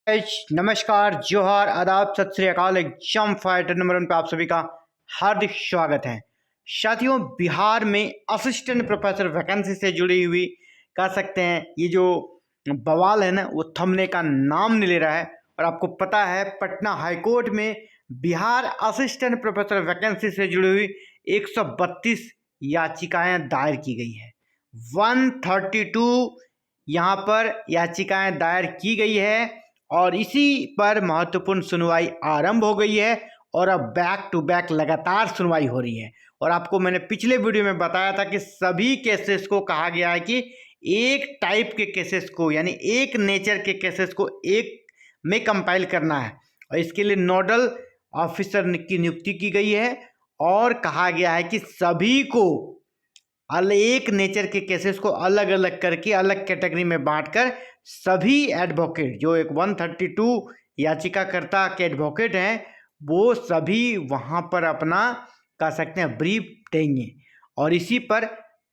नमस्कार, जोहार, आदाब, सत श्री अकाल। एग्जाम फाइटर नंबर 1 पे आप सभी का हार्दिक स्वागत है। साथियों, बिहार में असिस्टेंट प्रोफेसर वैकेंसी से जुड़ी हुई कह सकते हैं ये जो बवाल है ना, वो थमने का नाम नहीं ले रहा है। और आपको पता है, पटना हाईकोर्ट में बिहार असिस्टेंट प्रोफेसर वैकेंसी से जुड़ी हुई 132 याचिकाएं दायर की गई है। 132 यहाँ पर याचिकाएं दायर की गई है और इसी पर महत्वपूर्ण सुनवाई आरंभ हो गई है और अब बैक टू बैक लगातार सुनवाई हो रही है। और आपको मैंने पिछले वीडियो में बताया था कि सभी केसेस को कहा गया है कि एक टाइप के केसेस को, यानी एक नेचर के केसेस को एक में कंपाइल करना है और इसके लिए नोडल ऑफिसर की नियुक्ति की गई है। और कहा गया है कि सभी को एक नेचर के केसेस को अलग अलग करके अलग कैटेगरी में बांटकर सभी एडवोकेट जो एक 132 याचिकाकर्ता के एडवोकेट हैं, वो सभी वहाँ पर अपना कह सकते हैं ब्रीफ देंगे। और इसी पर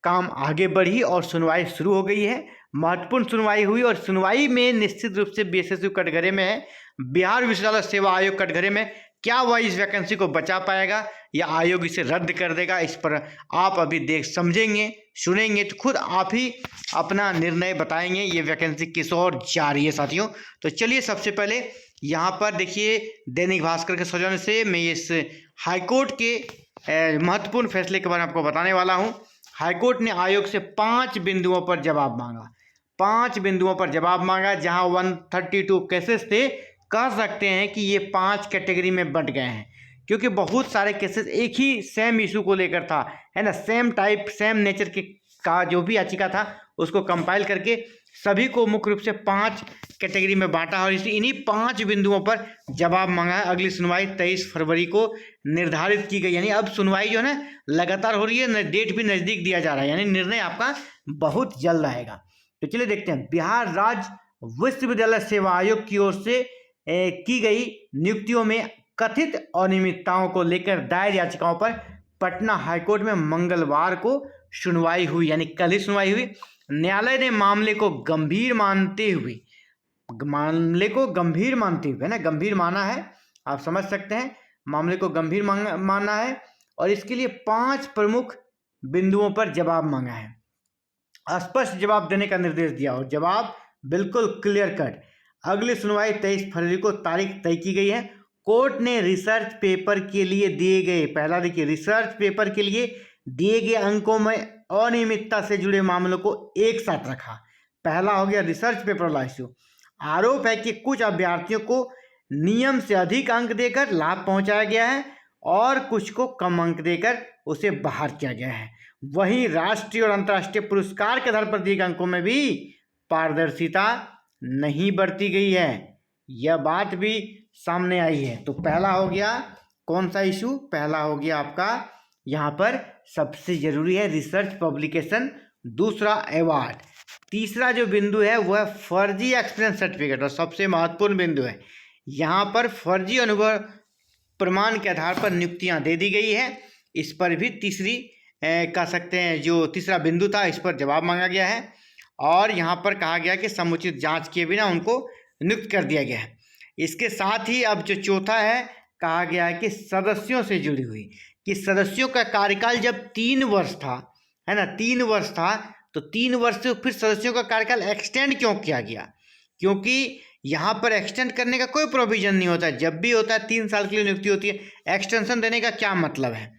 काम आगे बढ़ी और सुनवाई शुरू हो गई है। महत्वपूर्ण सुनवाई हुई और सुनवाई में निश्चित रूप से बीएसएसयू कटघरे में है, बिहार विश्वविद्यालय सेवा आयोग कटघरे में। क्या वह इस वैकेंसी को बचा पाएगा या आयोग इसे रद्द कर देगा, इस पर आप अभी देख समझेंगे, सुनेंगे तो खुद आप ही अपना निर्णय बताएंगे ये वैकेंसी किस ओर जा रही है। साथियों, तो चलिए सबसे पहले यहाँ पर देखिए, दैनिक भास्कर के सौजन्य से मैं इस हाईकोर्ट के महत्वपूर्ण फैसले के बारे में आपको बताने वाला हूँ। हाईकोर्ट ने आयोग से 5 बिंदुओं पर जवाब मांगा। 5 बिंदुओं पर जवाब मांगा, जहाँ 132 केसेस थे, कह सकते हैं कि ये 5 कैटेगरी में बंट गए हैं, क्योंकि बहुत सारे केसेस एक ही सेम इशू को लेकर था, है ना, सेम टाइप सेम नेचर के का जो भी याचिका था उसको कंपाइल करके सभी को मुख्य रूप से 5 कैटेगरी में बांटा और इन्हीं 5 बिंदुओं पर जवाब मांगा है। अगली सुनवाई 23 फरवरी को निर्धारित की गई, यानी अब सुनवाई जो है ना लगातार हो रही है, डेट भी नज़दीक दिया जा रहा है, यानी निर्णय आपका बहुत जल्द आएगा। तो चलिए देखते हैं, बिहार राज्य विश्वविद्यालय सेवा आयोग की ओर से की गई नियुक्तियों में कथित अनियमितताओं को लेकर दायर याचिकाओं पर पटना हाईकोर्ट में मंगलवार को सुनवाई हुई, यानी कल ही सुनवाई हुई। न्यायालय ने मामले को गंभीर मानते हुए है ना, गंभीर माना है, आप समझ सकते हैं, मामले को गंभीर माना है और इसके लिए 5 प्रमुख बिंदुओं पर जवाब मांगा है। स्पष्ट जवाब देने का निर्देश दिया और जवाब बिल्कुल क्लियर कट। अगली सुनवाई 23 फरवरी को तारीख तय की गई है। कोर्ट ने रिसर्च पेपर के लिए दिए गए, पहला देखिए, रिसर्च पेपर के लिए दिए गए अंकों में अनियमितता से जुड़े मामलों को एक साथ रखा। पहला हो गया रिसर्च पेपर वाला इशू। आरोप है कि कुछ अभ्यर्थियों को नियम से अधिक अंक देकर लाभ पहुंचाया गया है और कुछ को कम अंक देकर उसे बाहर किया गया है। वहीं राष्ट्रीय और अंतर्राष्ट्रीय पुरस्कार के आधार पर दिए गए अंकों में भी पारदर्शिता नहीं बरती गई है, यह बात भी सामने आई है। तो पहला हो गया कौन सा इशू, पहला हो गया आपका यहाँ पर सबसे जरूरी है रिसर्च पब्लिकेशन, दूसरा अवार्ड। तीसरा जो बिंदु है वह फर्जी एक्सपीरियंस सर्टिफिकेट, और सबसे महत्वपूर्ण बिंदु है यहाँ पर फर्जी अनुभव प्रमाण के आधार पर नियुक्तियाँ दे दी गई है। इस पर भी तीसरी कह सकते हैं जो तीसरा बिंदु था, इस पर जवाब मांगा गया है और यहाँ पर कहा गया कि समुचित जांच किए बिना उनको नियुक्त कर दिया गया है। इसके साथ ही अब जो चौथा है, कहा गया है कि सदस्यों से जुड़ी हुई, कि सदस्यों का कार्यकाल जब 3 वर्ष था, है ना, 3 वर्ष था, तो 3 वर्ष से फिर सदस्यों का कार्यकाल एक्सटेंड क्यों किया गया, क्योंकि यहाँ पर एक्सटेंड करने का कोई प्रोविजन नहीं होता। जब भी होता है 3 साल के लिए नियुक्ति होती है, एक्सटेंशन देने का क्या मतलब है।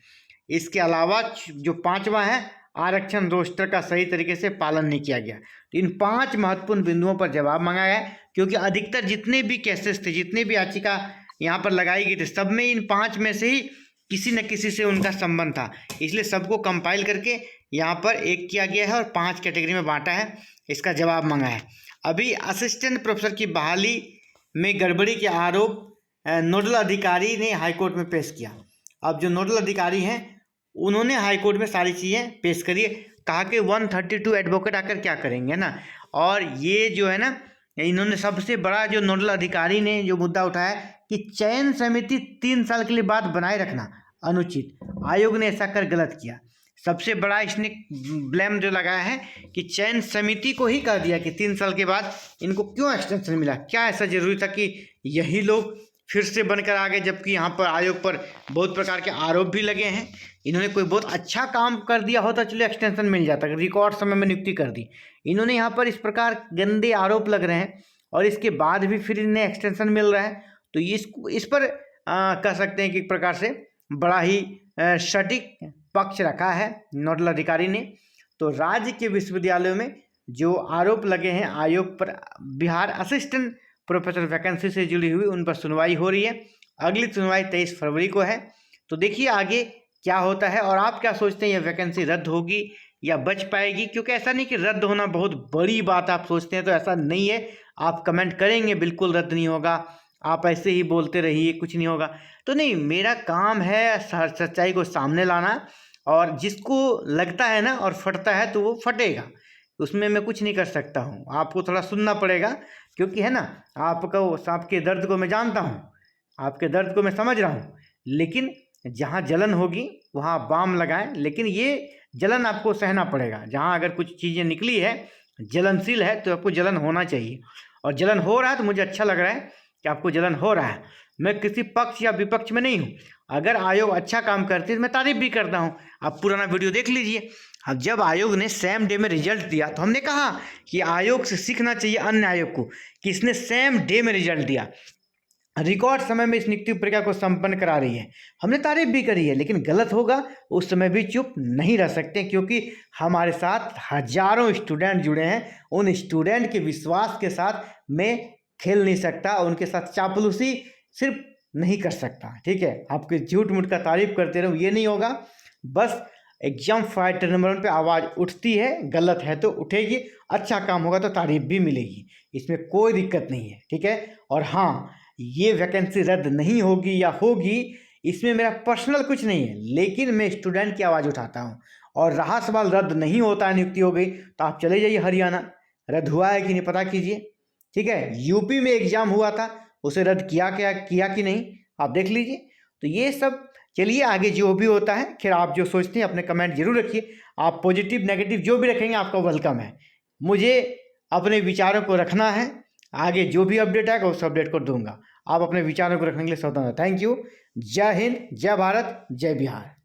इसके अलावा जो 5वां है, आरक्षण रोस्टर का सही तरीके से पालन नहीं किया गया। तो इन 5 महत्वपूर्ण बिंदुओं पर जवाब मांगा गया, क्योंकि अधिकतर जितने भी केसेस थे, जितने भी याचिका यहाँ पर लगाई गई थी, सब में इन 5 में से ही किसी न किसी से उनका संबंध था, इसलिए सबको कंपाइल करके यहाँ पर एक किया गया है और 5 कैटेगरी में बांटा है, इसका जवाब मांगा है। अभी असिस्टेंट प्रोफेसर की बहाली में गड़बड़ी के आरोप नोडल अधिकारी ने हाईकोर्ट में पेश किया। अब जो नोडल अधिकारी हैं उन्होंने हाईकोर्ट में सारी चीज़ें पेश करी, कहा कि 132 एडवोकेट आकर क्या करेंगे ना, और ये जो है ना, इन्होंने सबसे बड़ा जो नोडल अधिकारी ने जो मुद्दा उठाया कि चयन समिति 3 साल के लिए बाद बनाए रखना अनुचित, आयोग ने ऐसा कर गलत किया। सबसे बड़ा इसने ब्लेम जो लगाया है कि चयन समिति को ही कह दिया कि 3 साल के बाद इनको क्यों एक्सटेंशन मिला, क्या ऐसा जरूरी था कि यही लोग फिर से बनकर आ गए, जबकि यहाँ पर आयोग पर बहुत प्रकार के आरोप भी लगे हैं। इन्होंने कोई बहुत अच्छा काम कर दिया होता चलो एक्सटेंशन मिल जाता, रिकॉर्ड समय में नियुक्ति कर दी। इन्होंने यहाँ पर इस प्रकार गंदे आरोप लग रहे हैं और इसके बाद भी फिर इन्हें एक्सटेंशन मिल रहा है, तो इस पर कह सकते हैं कि एक प्रकार से बड़ा ही सटीक पक्ष रखा है नोडल अधिकारी ने। तो राज्य के विश्वविद्यालयों में जो आरोप लगे हैं आयोग पर, बिहार असिस्टेंट प्रोफेसर वैकेंसी से जुड़ी हुई, उन पर सुनवाई हो रही है। अगली सुनवाई 23 फरवरी को है। तो देखिए आगे क्या होता है और आप क्या सोचते हैं, यह वैकेंसी रद्द होगी या बच पाएगी? क्योंकि ऐसा नहीं कि रद्द होना बहुत बड़ी बात आप सोचते हैं, तो ऐसा नहीं है। आप कमेंट करेंगे बिल्कुल रद्द नहीं होगा, आप ऐसे ही बोलते रहिए कुछ नहीं होगा, तो नहीं, मेरा काम है सच्चाई को सामने लाना, और जिसको लगता है ना और फटता है तो वो फटेगा, उसमें मैं कुछ नहीं कर सकता हूँ। आपको थोड़ा सुनना पड़ेगा, क्योंकि है ना, आपके दर्द को मैं जानता हूँ, आपके दर्द को मैं समझ रहा हूँ, लेकिन जहाँ जलन होगी वहाँ बाम लगाएं, लेकिन ये जलन आपको सहना पड़ेगा। जहाँ अगर कुछ चीज़ें निकली है जलनशील है तो आपको जलन होना चाहिए, और जलन हो रहा है तो मुझे अच्छा लग रहा है कि आपको जलन हो रहा है। मैं किसी पक्ष या विपक्ष में नहीं हूँ। अगर आयोग अच्छा काम करती है तो मैं तारीफ भी करता हूँ। आप पुराना वीडियो देख लीजिए। अब जब आयोग ने सेम डे में रिजल्ट दिया तो हमने कहा कि आयोग से सीखना चाहिए अन्य आयोग को कि इसने सेम डे में रिजल्ट दिया, रिकॉर्ड समय में इस नियुक्ति प्रक्रिया को संपन्न करा रही है। हमने तारीफ भी करी है, लेकिन गलत होगा उस समय भी चुप नहीं रह सकते, क्योंकि हमारे साथ हजारों स्टूडेंट जुड़े हैं। उन स्टूडेंट के विश्वास के साथ मैं खेल नहीं सकता, उनके साथ चापलूसी सिर्फ नहीं कर सकता। ठीक है, आपके झूठ मूठ का तारीफ करते रहो, ये नहीं होगा। बस एग्जाम फाइटर नंबर 1 पे आवाज़ उठती है, गलत है तो उठेगी, अच्छा काम होगा तो तारीफ भी मिलेगी, इसमें कोई दिक्कत नहीं है। ठीक है, और हाँ, ये वैकेंसी रद्द नहीं होगी या होगी इसमें मेरा पर्सनल कुछ नहीं है, लेकिन मैं स्टूडेंट की आवाज़ उठाता हूँ। और रहा सवाल रद्द नहीं होता है, नियुक्ति हो गई, तो आप चले जाइए हरियाणा, रद्द हुआ है कि नहीं पता कीजिए। ठीक है, यूपी में एग्जाम हुआ था, उसे रद्द किया कि नहीं, आप देख लीजिए। तो ये सब, चलिए आगे जो भी होता है, खैर आप जो सोचते हैं अपने कमेंट जरूर रखिए। आप पॉजिटिव नेगेटिव जो भी रखेंगे आपका वेलकम है। मुझे अपने विचारों को रखना है, आगे जो भी अपडेट आएगा उस अपडेट को दूंगा। आप अपने विचारों को रखने के लिए स्वतंत्र। Thank you. जय हिंद, जय भारत, जय बिहार।